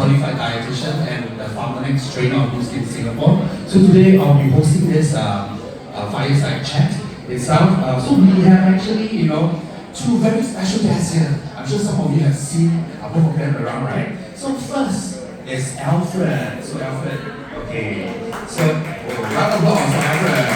qualified dietitian and the Pharmanex trainer of Nu Skin Singapore. So today I'll be hosting this Fireside chat itself. So we have actually, two very special guests here. I'm sure some of you have seen both of them around, right? So first is Alfred. So Alfred, okay. So round of applause for Alfred.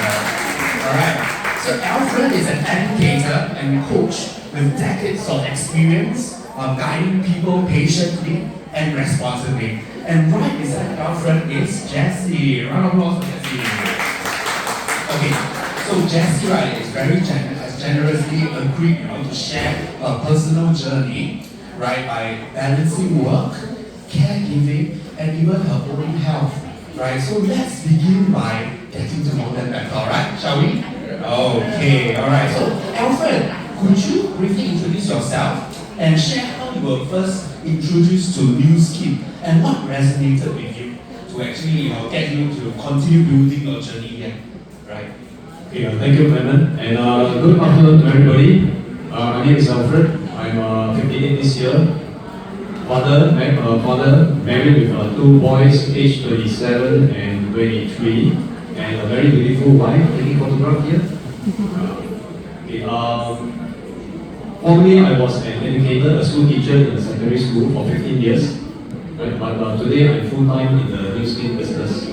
Alright. So Alfred is an educator and coach with decades of experience guiding people patiently and responsibly. And right beside Alfred is Jessie. Round of applause for Jessie. Okay, so Jessie, right, is has generously agreed, to share her personal journey, right, by balancing work, caregiving, and even her own health, right? So let's begin by getting to know them better, alright? Shall we? Okay, alright. So Alfred, could you briefly introduce yourself and share how you were first introduced to Nu Skin and what resonated with you to actually, get you to continue building your journey here, right? Okay, thank you, Clement, and good afternoon to everybody. My name is Alfred. I'm 58 this year. Father, married with two boys, aged 27 and 23, and a very beautiful wife. Taking photograph here. Formerly, I was an educator, a school teacher in a secondary school for 15 years. Right? But today, I'm full-time in the Nu Skin business.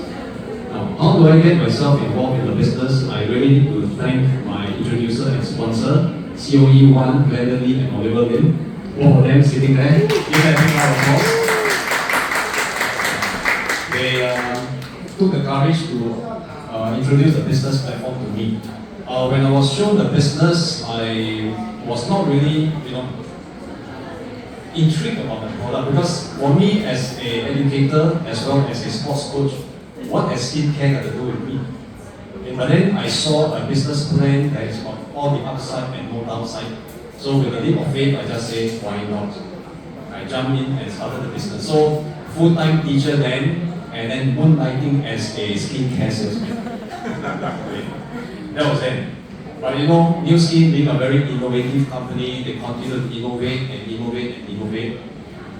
Now, how do I get myself involved in the business? I really need to thank my introducer and sponsor, COE1, Glenda Lee and Oliver Lim. Both of them sitting there. Give them a big round of applause. They took the courage to introduce the business platform to me. When I was shown the business, I was not really, intrigued about the product, because for me as an educator as well as a sports coach, what has skincare got to do with me? Okay, but then I saw a business plan that has got all the upside and no downside. So with a leap of faith, I just say, why not? I jumped in and started the business. So full-time teacher then, and then moonlighting as a skincare salesman. That was then. But Nu Skin being a very innovative company, they continue to innovate and innovate and innovate.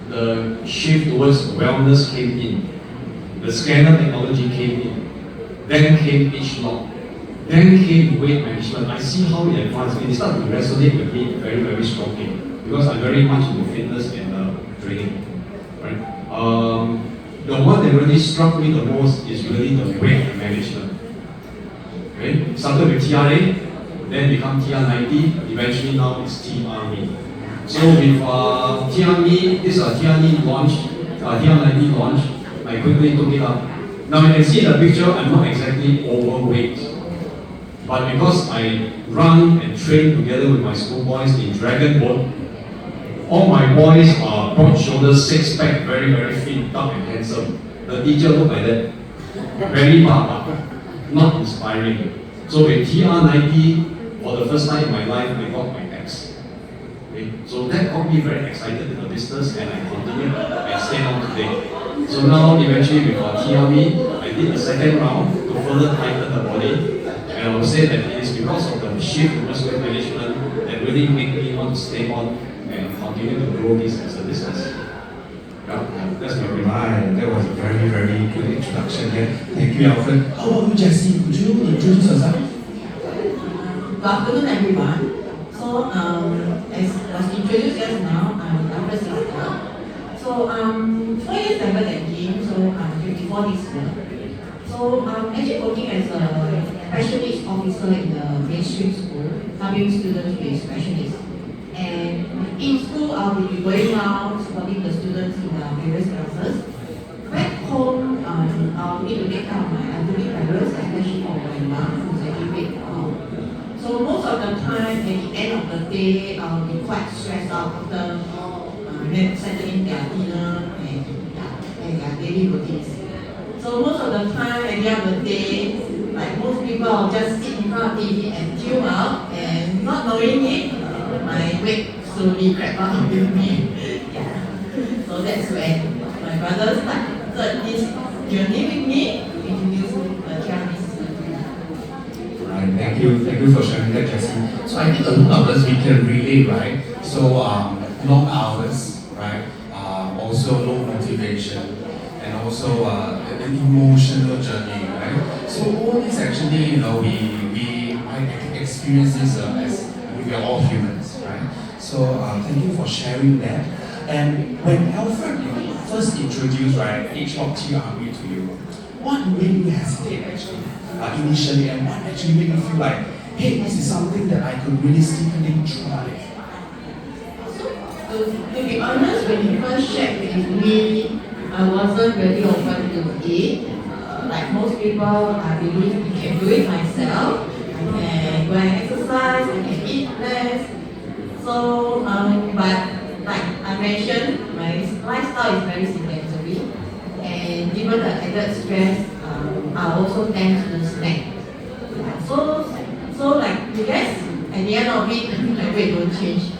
The shift towards wellness came in. The scanner technology came in. Then came age lock. Then came weight management. I see how it advanced. It started to resonate with me very, very strongly because I'm very much into fitness and training. Right? The one that really struck me the most is really the weight management. Okay? Started with TRA, then become TR90, eventually now it's TRME. So with TRME, this TR90 launch, TR90 launch, I quickly took it up. Now you can see the picture, I'm not exactly overweight. But because I run and train together with my school boys in Dragon Boat, all my boys are broad shoulders, six pack, very, very fit, dark and handsome. The teacher looked like that. Very bad, not inspiring. So with TR90, for the first time in my life, I got my ex. Okay? So that got me very excited in the business and I continued and stayed on today. So now eventually with TRME, I did a second round to further tighten the body. And I would say that it is because of the shift towards weight management that really made me want to stay on and continue to grow this as a business. Yeah, that's my opinion. Right, that was a very, very good introduction here. Thank you, Alfred. How about you, Jessie? Could you introduce yourself? Good afternoon, everyone. So, as was introduced just now, I'm Alfred's sister. So, 4 years younger than him, so I'm 54 this year. So, I'm actually working as a special needs officer in the mainstream school, helping students with special needs. And in school, I'll be going around supporting the students in the various classes. Back home, I'll need to take care of my elderly parents, especially for my mom, who's actually big. So most of the time, at the end of the day, I'll be quite stressed out after settling their dinner and their daily routines. So most of the time, at the end of the day, like most people, I'll just sit in front of TV and tune out, and not knowing it, my weight slowly crept up with me. Yeah. So that's when my brother started this journey with me to introduce the TRME system. Right, thank you for sharing that, Jessie. So I think a lot of us we can relate, right? So long hours, right? Also low motivation. transformation, and also an emotional journey, right? So all this actually, we might experience this as we are all humans, right? So thank you for sharing that. And when Alfred first introduced H-Lock TRME to you, what made you hesitate actually initially, and what actually made you feel like, hey, this is something that I could realistically try? To be honest, when he first shared with me, I wasn't really open to it. Like most people, I believe I can do it myself. I can go and exercise, I can eat less. So, but like I mentioned, my lifestyle is very sedentary. And given the added stress, I also tend to snack. So like, yes, at the end of it, my weight don't change.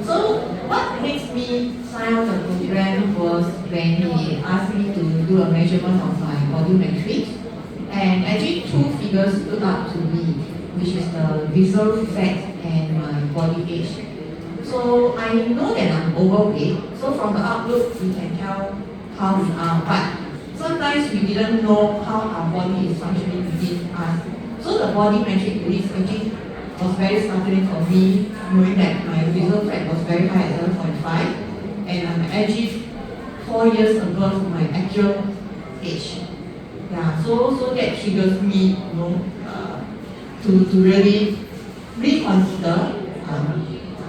So what makes me sign up the program was when he asked me to do a measurement of my body matrix, and actually two figures stood out to me, which is the visceral fat and my body age. So I know that I'm overweight, so from the outlook we can tell how we are, but sometimes we didn't know how our body is functioning within us. So the body matrix list actually was very startling for me, knowing that my visceral fat was very high at 7.5, and I'm actually 4 years above my actual age. Yeah, so that triggers me, to really reconsider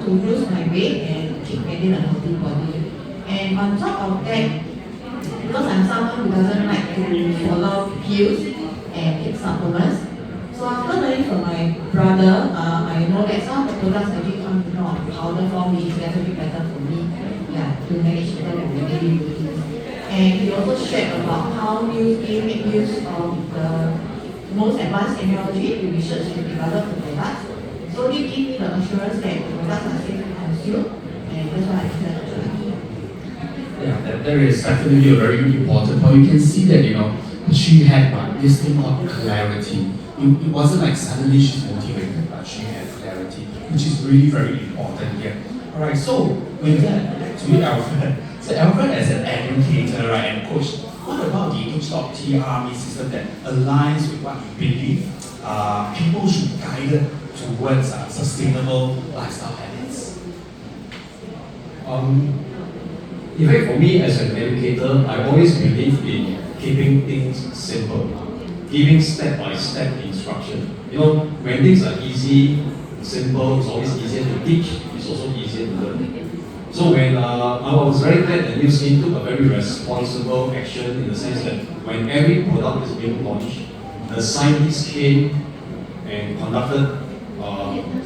to lose my weight and keep maintaining a healthy body. And on top of that, because I'm someone who doesn't like to follow pills and take supplements, so after learning from my brother, I know that some of the products actually come in powder form, which is actually better for me, to manage them in my daily routines. And he also shared about how he make use of the most advanced technology to research and develop the products. So he gave me the assurance that the products are safe to consume, and that's why I decided to try. Yeah, that is definitely a very important point. You can see that, she had this thing called clarity. It wasn't like suddenly she's motivated, but she had clarity, which is really very important here. Alright, so with that, back to you, Alfred. So Alfred, as an educator, and coach, what about the H-Lock TRME system that aligns with what you believe people should be guided towards sustainable lifestyle habits? In fact, for me as an educator, I always believe in keeping things simple, giving step-by-step instruction. When things are easy, simple, it's always easier to teach, it's also easier to learn. So when I was very glad that UC took a very responsible action in the sense that when every product is being launched, the scientists came and conducted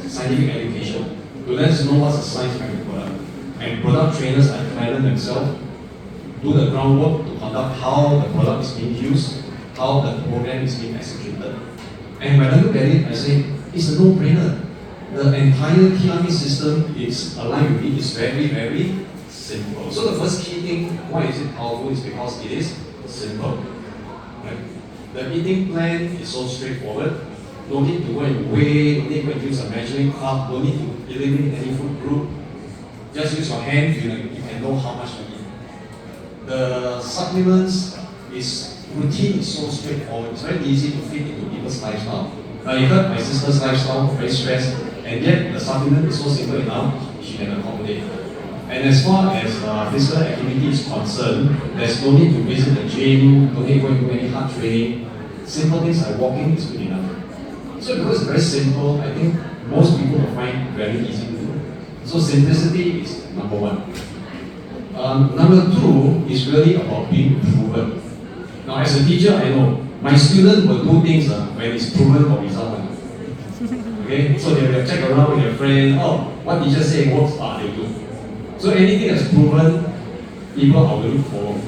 scientific education to let us know what's the science behind the product. And product trainers and trainers themselves do the groundwork to conduct how the product is being used, how the program is being executed. And when I look at it, I say, it's a no-brainer. The entire TRME system is aligned with it. It's very, very simple. So the first key thing, why is it powerful, is because it is simple. Right? The eating plan is so straightforward. No need to go and weigh, no need to go and use a measuring cup, no need to eliminate any food group. Just use your hand, you can know how much you eat. The supplements routine is so straightforward. It's very easy to fit into people's lifestyle. Now you heard my sister's lifestyle, very stressed, and yet the supplement is so simple enough, she can accommodate. And as far as physical activity is concerned, there's no need to visit the gym, no need to go and do any hard training. Simple things like walking is good enough. So because it's very simple, I think most people will find it very easy to do. So simplicity is number one. Number two is really about being proven. Now as a teacher, I know my student will do things when it's proven for result. Okay, so they will check around with their friend. Oh, what teacher say works, they do. So anything that's proven, people are willing to follow.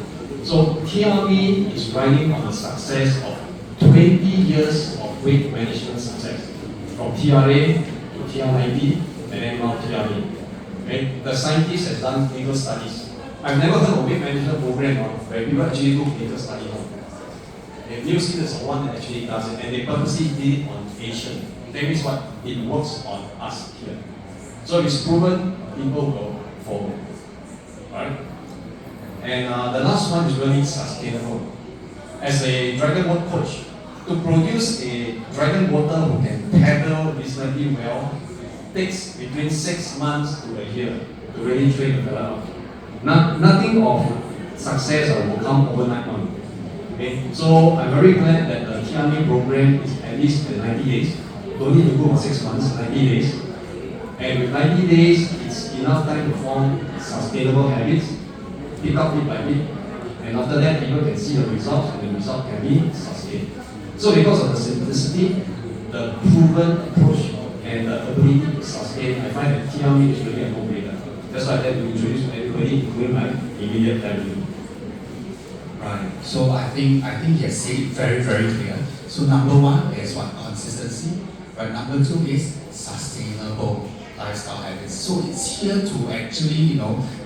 So TRME is riding on the success of 20 years of weight management success, from TRA to TR90 and then now TRME. Okay? The scientist has done clinical studies. I've never heard of weight management program where people actually do clinical studies. And New Zealand is the one that actually does it, and they purposely did it on Asian. That means what? It works on us here. So if it's proven, people will follow. Alright? And the last one is really sustainable. As a dragon boat coach, to produce a dragon boater who can paddle reasonably well takes between 6 months to a year to really train the fella up. Nothing of success will come overnight on. Okay? So I'm very glad that the TRME program is at least 90 days. Don't need to go for 6 months, 90 days. And with 90 days, it's enough time to form sustainable habits, pick up bit by bit. And after that, people can see the results, and the result can be sustained. So because of the simplicity, the proven approach, and the ability to sustain, I find that TRME is really a no-brainer. That's why I'd like to introduce to everybody, including my immediate family. Right. So I think he has said it very, very clear. So number one is what? Consistency. Right. Number two is sustainable lifestyle habits. So it's here to actually,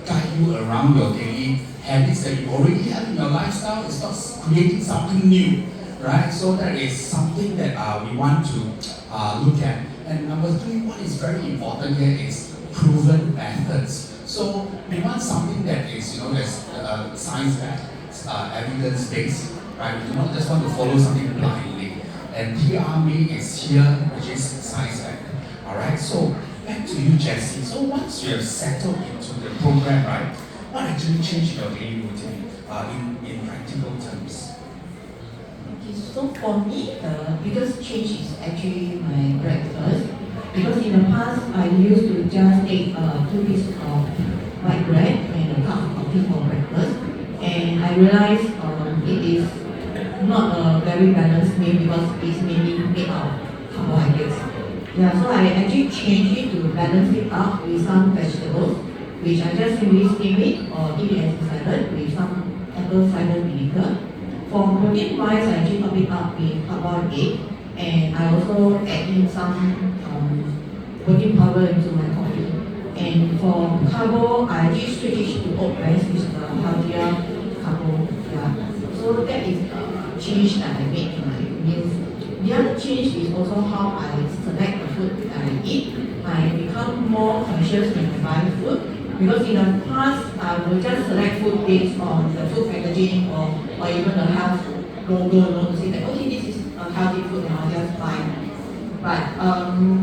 guide you around your daily habits that you already have in your lifestyle. It's not creating something new, right? So that is something that we want to look at. And number three, what is very important here is proven methods. So we want something that is, there's science-backed, evidence-based, right? We do not just want to follow something blindly. And TRME is here, which is science-backed. All right. So back to you, Jessie. So once you have settled into the program, right? What actually changed your daily routine in practical terms? Okay, so for me, the biggest change is actually my breakfast. Because in the past, I used to just take 2 pieces of white bread and a cup of coffee for breakfast. And I realized it is not a very balanced meal because it's mainly made of carbohydrates. Yeah, so I actually changed it to balance it out with some vegetables, which I just simply steam it or eat it as a salad with some apple cider vinegar. For protein wise, I actually top it up with hard-boiled egg, and I also add in some protein powder into my coffee. And for carbo, I actually switch to oat rice, which is a healthier carbo. Yeah. So that is a change that I made in my meals. The other change is also how I select the food that I eat. I become more conscious when I buy food, because in the past I would just select food based on the food packaging or even the health logo, to say that okay, this is a healthy food and I'll just buy. But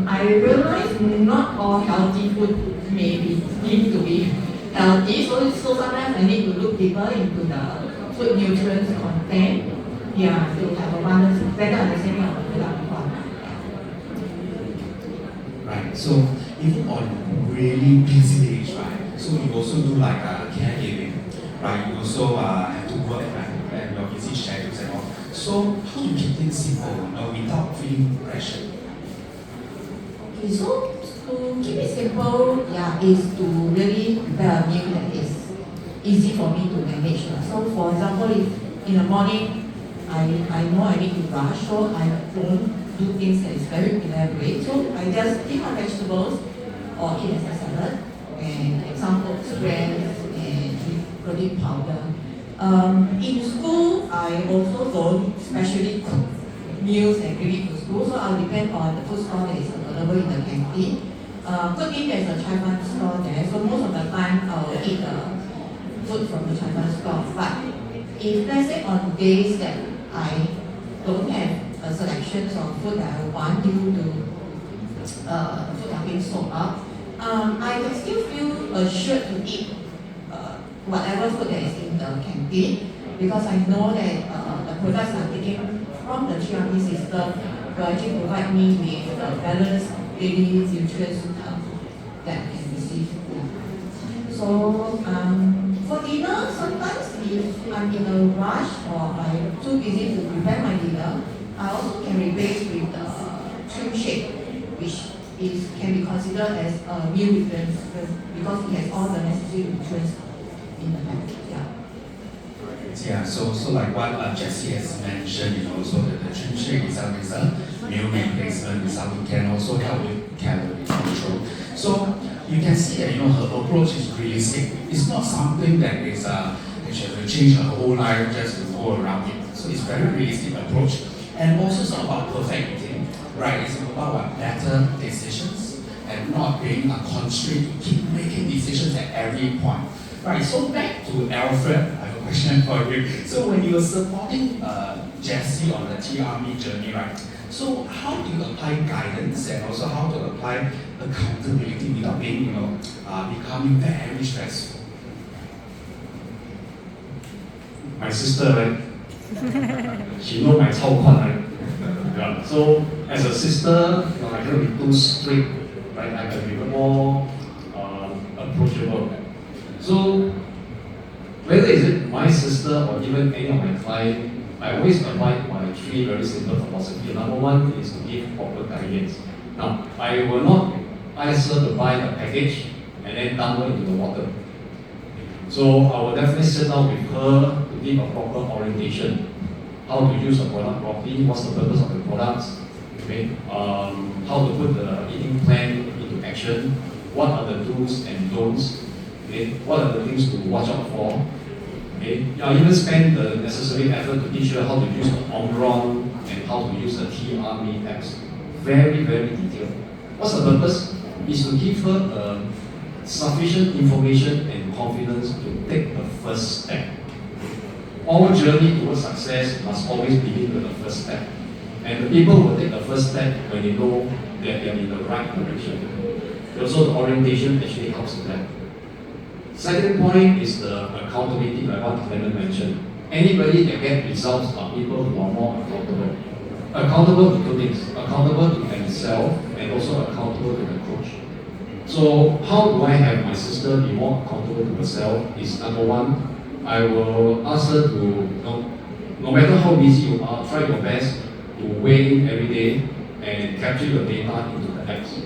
I realized not all healthy food may be deemed to be healthy, so sometimes I need to look deeper into the food nutrients content. Yeah, to have a balance, better understanding of the product requirement. Right. So even on really busy days, right? So you also do like caregiving, right? You also have to work, right? And your busy schedules and all. So how do you keep things simple, without feeling pressure? Okay, so to keep it simple, yeah, is to really prepare a meal that is easy for me to manage. So for example, if in the morning I know I need to rush, so I don't do things that is very elaborate. So I just take my vegetables or eat as a salad and some oat spreads and protein powder. In school, I also don't specially cook meals and bring it to school, so I'll depend on the food store that is available in the canteen. Good thing there's a Chai Fan store there, so most of the time I'll eat the food from the Chai Fan store. But if let's say on days that I don't have a selection of food that I want due to the food have been sold out, I can still feel assured to eat whatever food that is in the canteen, because I know that the products I'm taking from the TRME system will actually provide me with a balanced daily nutrients that I can receive. Yeah. So for dinner, sometimes if I'm in a rush or I'm too busy to prepare my dinner, I also can replace with the shrimp shake, which can be considered as a meal nutrients because it has all the necessary nutrients in the package. Yeah. Yeah, so like what Jessie has mentioned, so the shrimp shake itself is a meal replacement, it can also help with calorie control. So you can see that her approach is realistic. It's not something that is that she has to change her whole life just to go around it. So it's very realistic approach. And also it's not about perfect eating, right? It's about better decisions and not being a constraint to keep making decisions at every point. Right, so back to Alfred, I have a question for you. So when you were supporting Jessie on the TRME journey, right? So how do you apply guidance and also how to apply accountability without being, becoming very stressful? My sister, right? She know my 超宽, right? Yeah. So as a sister, I cannot be too strict, right? I can be more approachable. So whether is it my sister or even any of my client, I always abide by 3 very simple philosophy. Number 1 is to give proper guidance. Now, I will not ask her to buy a package and then dump her into the water. So I will definitely sit down with her to give a proper orientation. How to use a product properly, what's the purpose of the products, okay? How to put the eating plan into action, what are the do's and don'ts, okay? What are the things to watch out for. Okay? I even spend the necessary effort to teach her how to use the Omron and how to use the TRME apps. Very, very detailed. What's the purpose? Is to give her sufficient information and confidence to take the first step. All journey towards success must always begin with the first step. And the people will take the first step when they know that they are in the right direction. Also, the orientation actually helps with that. Second point is the accountability, like what Clement mentioned. Anybody that gets results are people who are more accountable. Accountable to 2 things. Accountable to themselves and also accountable to the coach. So how do I have my sister be more accountable to herself is number 1, I will ask her to, no matter how busy you are, try your best to weigh in every day and capture your data into the apps.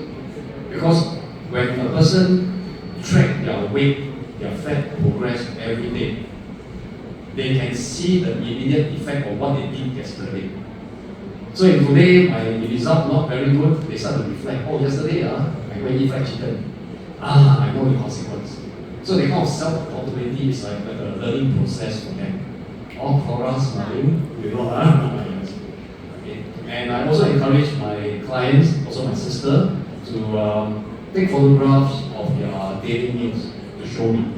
Because when a person track their weight, their fat progress every day, they can see the immediate effect of what they did yesterday. So if today my result not very good, they start to reflect, oh yesterday I went eat fried chicken. I know the consequence. So the kind of self-accountability is like a learning process for them. All progress, smiling, okay. And I also encourage my clients, also my sister, to take photographs of their daily needs to show me.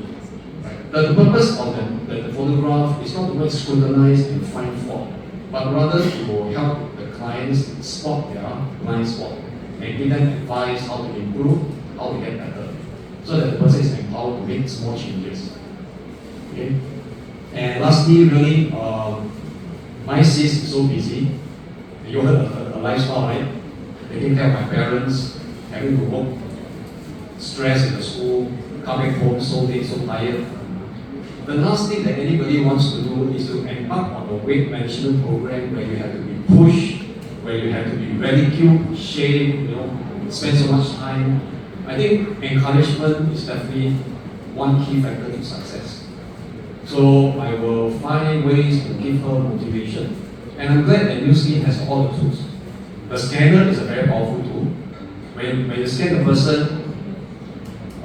The purpose of the photograph is not to make scrutinize and find fault, but rather to help the clients spot their blind spot and give them advice how to improve, how to get better, so that the person is empowered to make small changes. Okay? And lastly, really, my sis is so busy. You heard a lifestyle, right? Taking care of my parents, having to work, stress in the school, coming home so late, so tired. The last thing that anybody wants to do is to embark on a weight management program where you have to be pushed, where you have to be ridiculed, shamed, spend so much time. I think encouragement is definitely one key factor to success. So I will find ways to give her motivation. And I'm glad that New Skin has all the tools. The scanner is a very powerful tool. When you scan the person,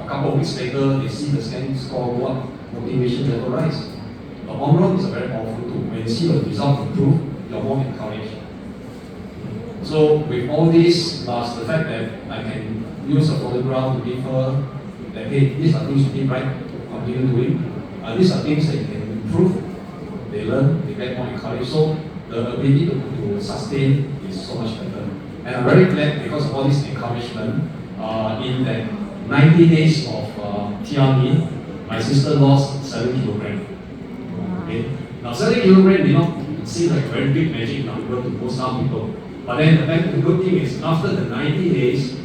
a couple of weeks later, they see the scan score go up, motivation level rise. The Omron is a very powerful tool. When you see the result improve, you're more encouraged. So with all this, plus the fact that I can use a photograph to give her that, hey, these are things you did right, continue doing. These are things that you can improve. They learn, they get more encouraged. So the ability to sustain is so much better. And I'm very glad because of all this encouragement, in that 90 days of TRME, my sister lost 7 kilograms. Okay? Now 7 kilograms may not seem like a very big magic number to most some people. But then the good thing is after the 90 days,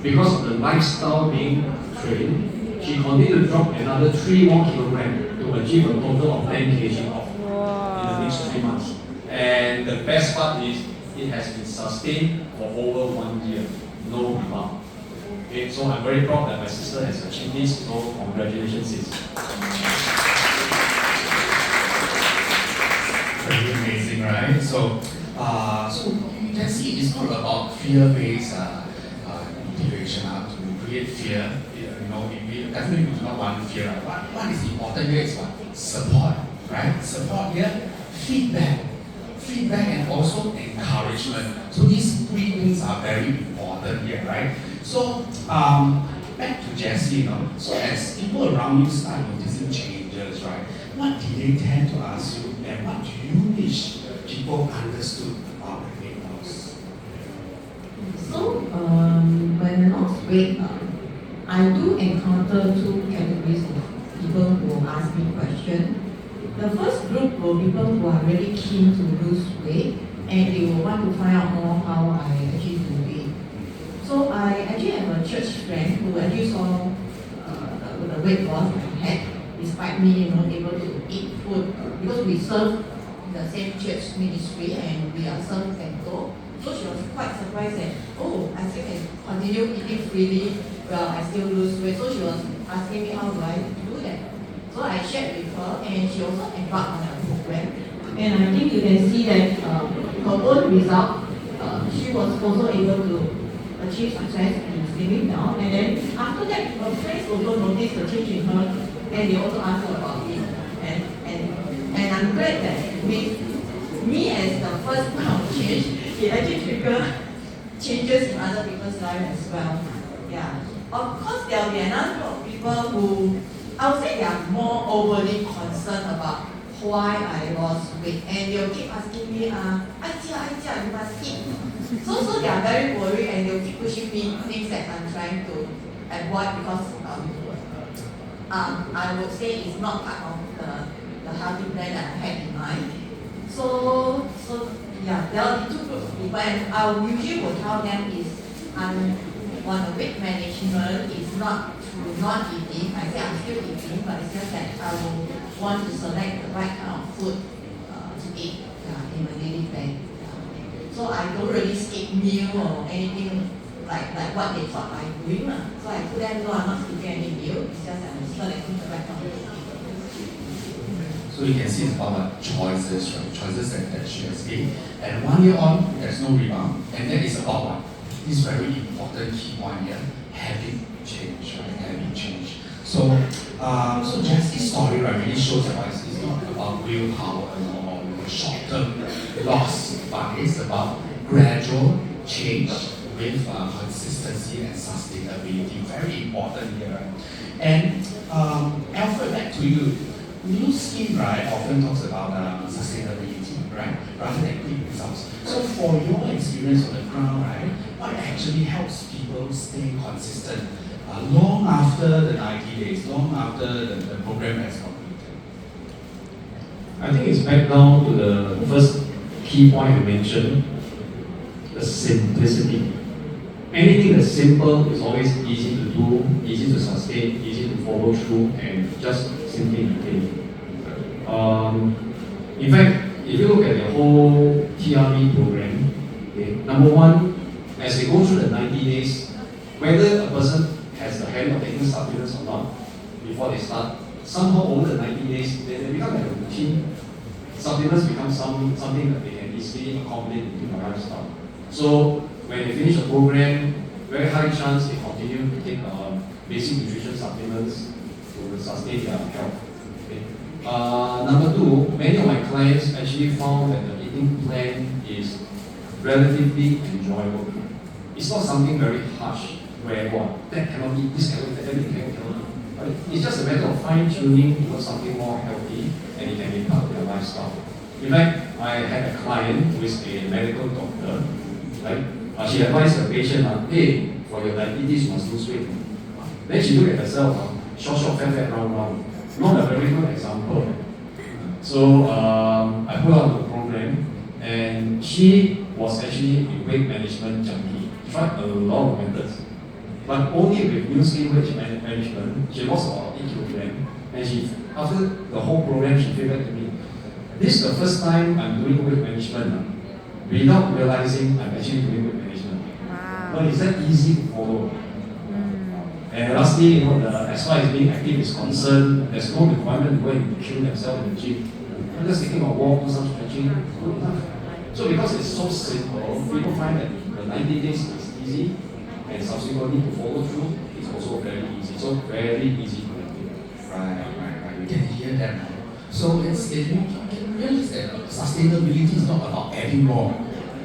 because of the lifestyle being trained, she continued to drop another 3 more kilograms to achieve a total of 10 kg off in the next 3 months. And the best part is it has been sustained for over 1 year, no rebound. Okay, so I'm very proud that my sister has achieved this. So congratulations, sis. Pretty amazing, right? So Jessie, it's not about fear-based motivation to create fear. We definitely do not want fear. What is important here is what? Support, right? Support here, feedback, and also encouragement. So these 3 things are very important here, right? So back to Jessie, so as people around you start noticing what did they tend to ask you, and what do you wish people understood about the weight loss? So, when I lost weight, I do encounter two categories of people who ask me questions. The first group were people who are really keen to lose weight and they will want to find out more how I actually do it. So I actually have a church friend who actually saw the weight loss I had, despite me, able to eat food because we serve the same church ministry and we are served bento. So she was quite surprised that, oh, I still can continue eating freely while I still lose weight. So she was asking me how do I do that. So I shared with her and she also embarked on a program. And I think you can see that her own result, she was also able to achieve success in slimming down. And then after that, her friends also noticed the change in her and they also asked her about it. And I'm glad that with me as the first point of change, it actually triggered changes in other people's lives as well. Yeah. Of course, there will be another group of people who, I would say they are more overly concerned about why I lost weight. And they'll keep asking me, Aijia, you must eat. So they are very worried and they'll keep pushing me things that I'm trying to avoid because I would say it's not part of the healthy plan that I had in mind. So yeah, there will be two groups of people and I usually will tell them is on the weight management is not through not eating. I say I'm still eating, but it's just that I will want to select the right kind of food to eat in my daily plan. So I don't really skip meal or anything like what they thought I'm doing. So I put them, no, I'm not skipping any meal. It's just that I'm selecting the right kind of food. So you can see it's about choices, right? Choices that she has made. And 1 year on, there's no rebound. And that is about what? This very important key point here, habit change, right? Habit change. So Jessie's story, right, really shows that it's not about willpower or short-term loss, but it's about gradual change with consistency and sustainability. Very important here. And Alfred, back to you. New Skin, right, often talks about sustainability, right, rather than quick results. So for your experience on the ground, right, what actually helps people stay consistent long after the 90 days, long after the program has completed? I think it's back down to the first key point you mentioned, the simplicity. Anything that's simple is always easy to do, easy to sustain, easy to follow through, and just simply maintain. In fact, if you look at the whole TRME program, okay, number one, as they go through the 90 days, whether a person has the habit of taking supplements or not, before they start, somehow over the 90 days, they become like a routine. Supplements become something that they can easily accommodate into their lifestyle. So when they finish the program, very high chance they continue to take basic nutrition supplements to sustain their health. Okay. Number two, many of my clients actually found that the eating plan is relatively enjoyable. It's not something very harsh where that cannot eat, this cannot eat, that cannot eat. But it's just a matter of fine-tuning towards something more healthy and it can be part of their lifestyle. In fact, I had a client who is a medical doctor, right? She advised the patient, hey, for your diabetes, you must lose weight. Then she looked at herself, short, fat, round. Not a very good example. So I put out the program, and she was actually a weight management junkie. Tried a lot of methods, but only with new skin weight management, she lost about 8 kilograms. And she, after the whole program, she came back to me. This is the first time I'm doing weight management without realizing I'm actually doing weight management. Wow. But it's that easy to follow. And lastly, as far as being active is concerned, there's no requirement to go and kill themselves in the gym. I'm just taking a walk, do some stretching, good enough. So because it's so simple, people find that the 90 days is easy, and subsequently to follow through is also very easy. So very easy to do. Right. You can hear that now. So you can realize that sustainability is not about adding more,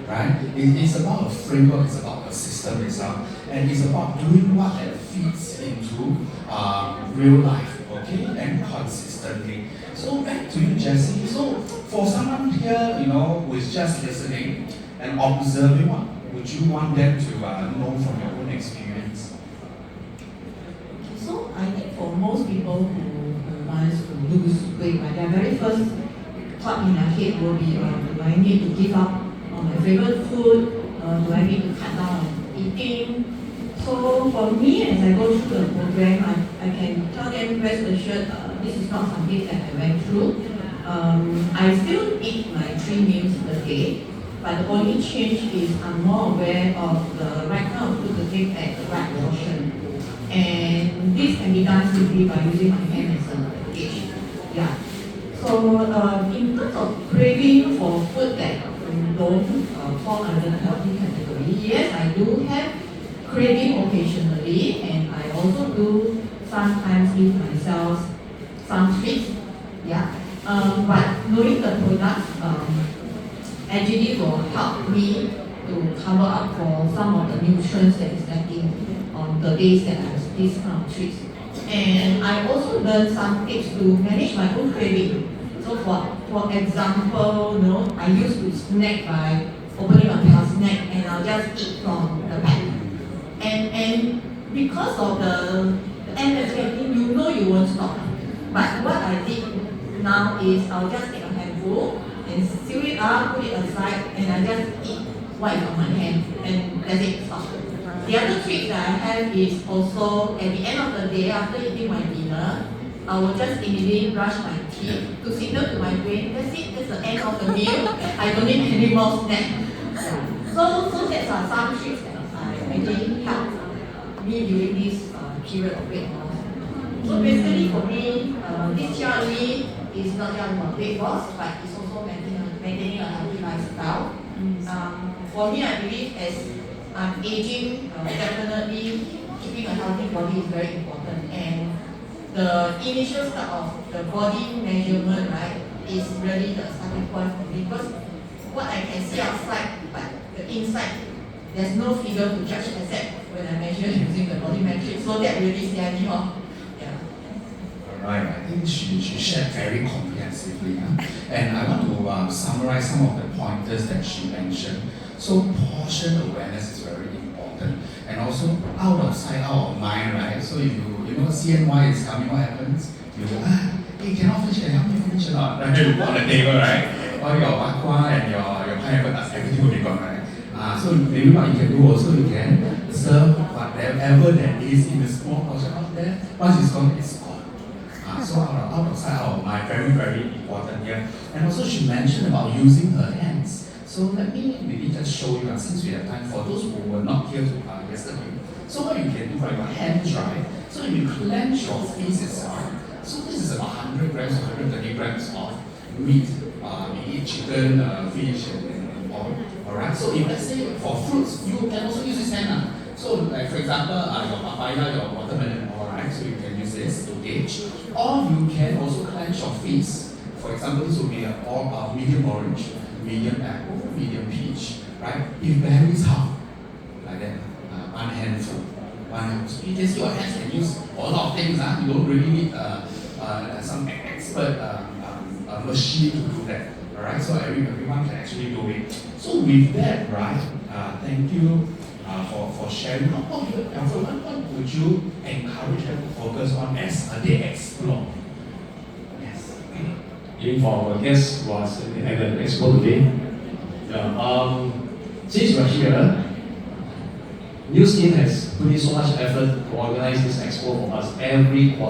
right? It's about a framework, it's about a system itself, and it's about doing what that fits into real life, okay, and consistently. So So back to you, Jessie. So for someone here, who is just listening and observing, what would you want them to know from your own experience? So I think for most people who wants to lose weight, their very first thought in their head will be, do I need to give up on my favorite food? Do I need to cut down on eating? So for me, as I go through the program, I can tell them, rest assured, this is not something that I went through. I still eat my 3 meals a day, but the only change is I'm more aware of the right kind of food to take at the right portion. And this can be done simply by using my hand as a gauge. Yeah. So in terms of craving for food that don't fall under the healthy category, yes, I do have craving occasionally, and I also do sometimes give myself some treats. Yeah. But knowing the products actually will help me to cover up for some of the nutrients that is lacking on the days that I have these kind of treats. And I also learned some tips to manage my own craving. So for example, I used to snack by opening a pair of snack and I'll just eat from the pack. And because of the end you won't stop. But what I did now is I'll just take a handful and seal it up, put it aside, and I just eat what is on my hand, and that's it, stop. The other trick that I have is also at the end of the day, after eating my dinner, I will just immediately brush my teeth to signal to my brain, that's it, that's the end of the meal, I don't need any more snack. So that's some tricks that I actually help me during this period of weight loss. So basically for me, this TRME is not just about weight loss, but it's also maintaining a healthy lifestyle. For me, I believe as I'm aging, definitely keeping a healthy body is very important. And the initial start of the body measurement, right, is really the starting point for me. Because what I can see outside, but the inside, there's no figure to judge except when I measure using the body metric. So that really scares me off. Right, I think she shared very comprehensively. And I want to summarize some of the pointers that she mentioned. So portion awareness is very important. And also out of sight, out of mind, right? So if you know CNY is coming, what happens? You go, hey, cannot finish, can you help me finish or not? Right? You put on the table, right? All your aqua and your pineapple nuts, everything will be gone, right? So maybe what you can do also, you can serve whatever that is in the small portion out there. Once it's gone, it's gone. So out of sight, out of mind, very, very important here. And also she mentioned about using her hands. So let me maybe just show you, since we have time, for those who were not here yesterday. So what you can do for your hands, right? So if you clench your fist itself, so this is about 100 grams or 130 grams of meat, be it chicken, fish, and all. Alright, so if let's say for fruits, you can also use this hand. So like for example, your papaya, your watermelon, alright, so you can use this to gauge. Or you can also clench your fist. For example, this would be a medium orange, medium apple, medium peach, right? If berries, half, like that, one handful, one handful. So you can see your hands can use for a lot of things. You don't really need some expert machine to do that. Alright, so everyone can actually do it. So with that, right, thank you for sharing. Alfred, what would you encourage them to focus on as they explore? Yes. Even for our guests who was at the expo today, since we're here, News Team has put in so much effort to organize this expo for us every quarter.